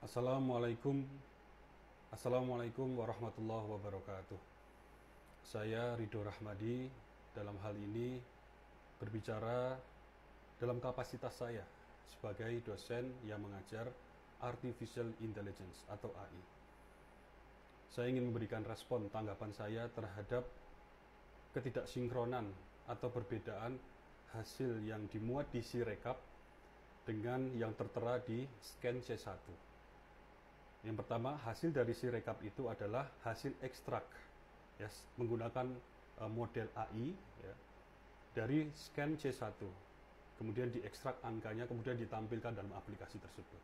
Assalamualaikum Assalamualaikum warahmatullahi wabarakatuh. Saya Ridho Rahmadi dalam hal ini berbicara dalam kapasitas saya sebagai dosen yang mengajar Artificial Intelligence atau AI. Saya ingin memberikan respon tanggapan saya terhadap ketidaksinkronan atau perbedaan hasil yang dimuat di Sirekap dengan yang tertera di scan C1. Yang pertama, hasil dari Sirekap itu adalah hasil ekstrak ya, menggunakan model AI ya, dari scan C1. Kemudian diekstrak angkanya, kemudian ditampilkan dalam aplikasi tersebut.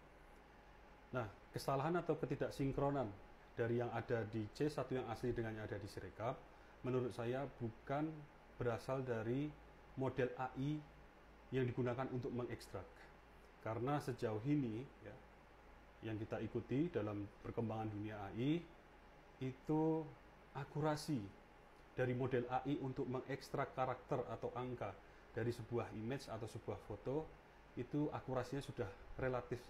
Nah, kesalahan atau ketidaksinkronan dari yang ada di C1 yang asli dengan yang ada di Sirekap, menurut saya bukan berasal dari model AI yang digunakan untuk mengekstrak. Karena sejauh ini ya, yang kita ikuti dalam perkembangan dunia AI itu akurasi dari model AI untuk mengekstrak karakter atau angka dari sebuah image atau sebuah foto itu akurasinya sudah relatif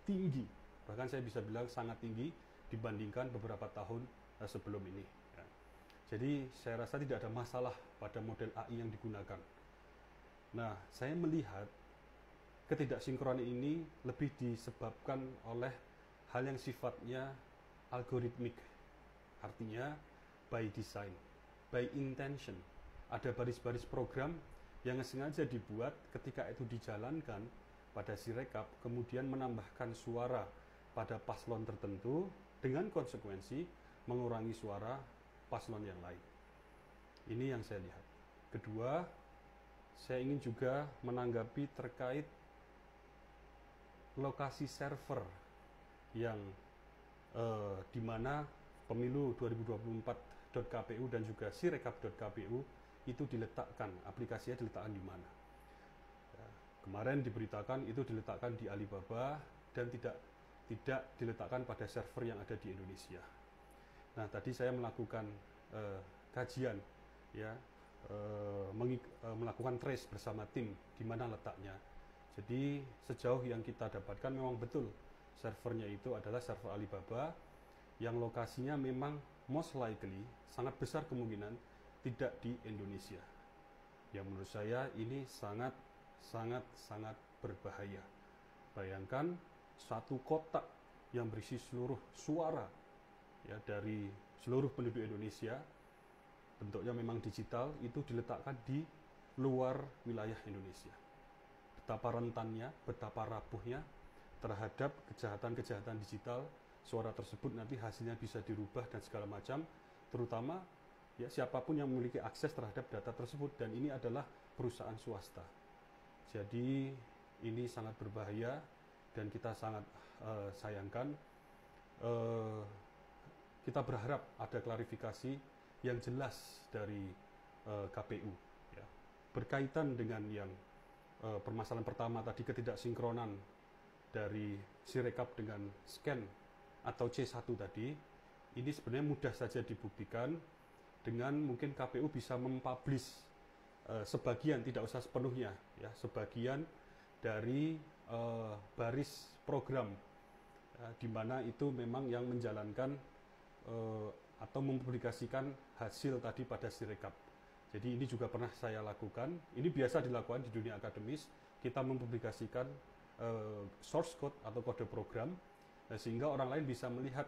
tinggi, bahkan saya bisa bilang sangat tinggi dibandingkan beberapa tahun sebelum ini ya. Jadi saya rasa tidak ada masalah pada model AI yang digunakan. Nah, saya melihat ketidaksinkronan ini lebih disebabkan oleh hal yang sifatnya algoritmik. Artinya by design, by intention. Ada baris-baris program yang sengaja dibuat ketika itu dijalankan pada Sirekap, kemudian menambahkan suara pada paslon tertentu dengan konsekuensi mengurangi suara paslon yang lain. Ini yang saya lihat. Kedua, saya ingin juga menanggapi terkait lokasi server yang di mana pemilu 2024.kpu dan juga sirekap.kpu itu diletakkan, aplikasinya diletakkan di mana. Ya, kemarin diberitakan itu diletakkan di Alibaba dan tidak diletakkan pada server yang ada di Indonesia. Nah, tadi saya melakukan kajian, ya, melakukan trace bersama tim di mana letaknya. Jadi sejauh yang kita dapatkan memang betul servernya itu adalah server Alibaba yang lokasinya memang most likely sangat besar kemungkinan tidak di Indonesia. Yang menurut saya ini sangat berbahaya. Bayangkan satu kotak yang berisi seluruh suara ya dari seluruh penduduk Indonesia, bentuknya memang digital, itu diletakkan di luar wilayah Indonesia. Betapa rentannya, betapa rapuhnya terhadap kejahatan-kejahatan digital, suara tersebut nanti hasilnya bisa dirubah dan segala macam, terutama ya siapapun yang memiliki akses terhadap data tersebut, dan ini adalah perusahaan swasta. Jadi ini sangat berbahaya dan kita sangat sayangkan. Kita berharap ada klarifikasi yang jelas dari KPU ya, berkaitan dengan yang permasalahan pertama tadi, ketidaksinkronan dari Sirekap dengan scan atau C1 tadi. Ini sebenarnya mudah saja dibuktikan dengan mungkin KPU bisa mempublish sebagian, tidak usah sepenuhnya ya, sebagian dari baris program ya, di mana itu memang yang menjalankan atau mempublikasikan hasil tadi pada Sirekap. Jadi ini juga pernah saya lakukan. Ini biasa dilakukan di dunia akademis. Kita mempublikasikan source code atau kode program sehingga orang lain bisa melihat,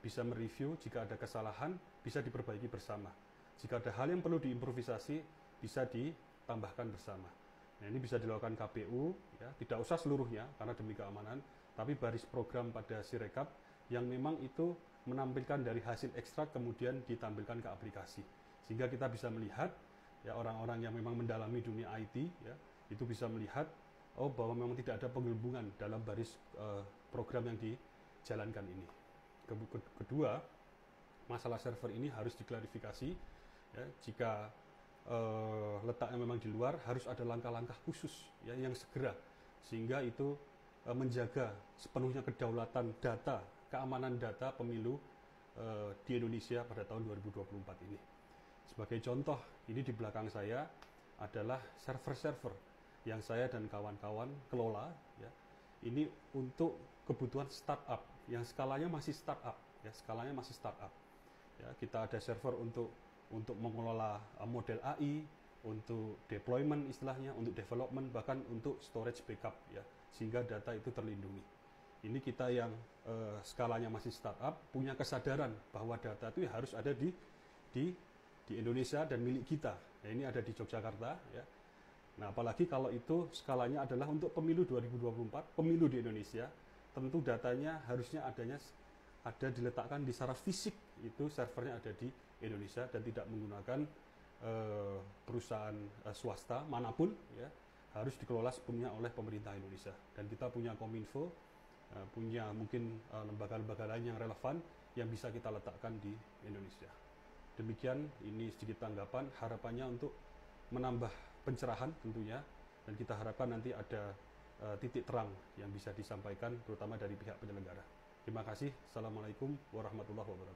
bisa mereview. Jika ada kesalahan bisa diperbaiki bersama. Jika ada hal yang perlu diimprovisasi bisa ditambahkan bersama. Nah, ini bisa dilakukan KPU ya, tidak usah seluruhnya karena demi keamanan, tapi baris program pada Sirekap yang memang itu menampilkan dari hasil ekstrak kemudian ditampilkan ke aplikasi. Sehingga kita bisa melihat ya, orang-orang yang memang mendalami dunia IT ya, itu bisa melihat bahwa memang tidak ada penggelembungan dalam baris program yang dijalankan ini. Kedua, masalah server ini harus diklarifikasi ya, jika letaknya memang di luar harus ada langkah-langkah khusus ya, yang segera sehingga itu menjaga sepenuhnya kedaulatan data, keamanan data pemilu di Indonesia pada tahun 2024 ini. Sebagai contoh, ini di belakang saya adalah server-server yang saya dan kawan-kawan kelola ya. Ini untuk kebutuhan startup yang skalanya masih startup, ya skalanya masih startup. Ya, kita ada server untuk mengelola model AI, untuk deployment istilahnya, untuk development, bahkan untuk storage backup ya, sehingga data itu terlindungi. Ini kita yang skalanya masih startup, punya kesadaran bahwa data itu harus ada di Indonesia dan milik kita. Ya, ini ada di Yogyakarta ya. Nah, apalagi kalau itu skalanya adalah untuk pemilu 2024, pemilu di Indonesia, tentu datanya harusnya ada diletakkan di secara fisik, itu servernya ada di Indonesia dan tidak menggunakan perusahaan swasta manapun ya, harus dikelola sepenuhnya oleh pemerintah Indonesia. Dan kita punya Kominfo, punya mungkin lembaga-lembaga lain yang relevan yang bisa kita letakkan di Indonesia. Demikian, ini sedikit tanggapan, harapannya untuk menambah pencerahan tentunya, dan kita harapkan nanti ada titik terang yang bisa disampaikan terutama dari pihak penyelenggara. Terima kasih. Assalamualaikum warahmatullahi wabarakatuh.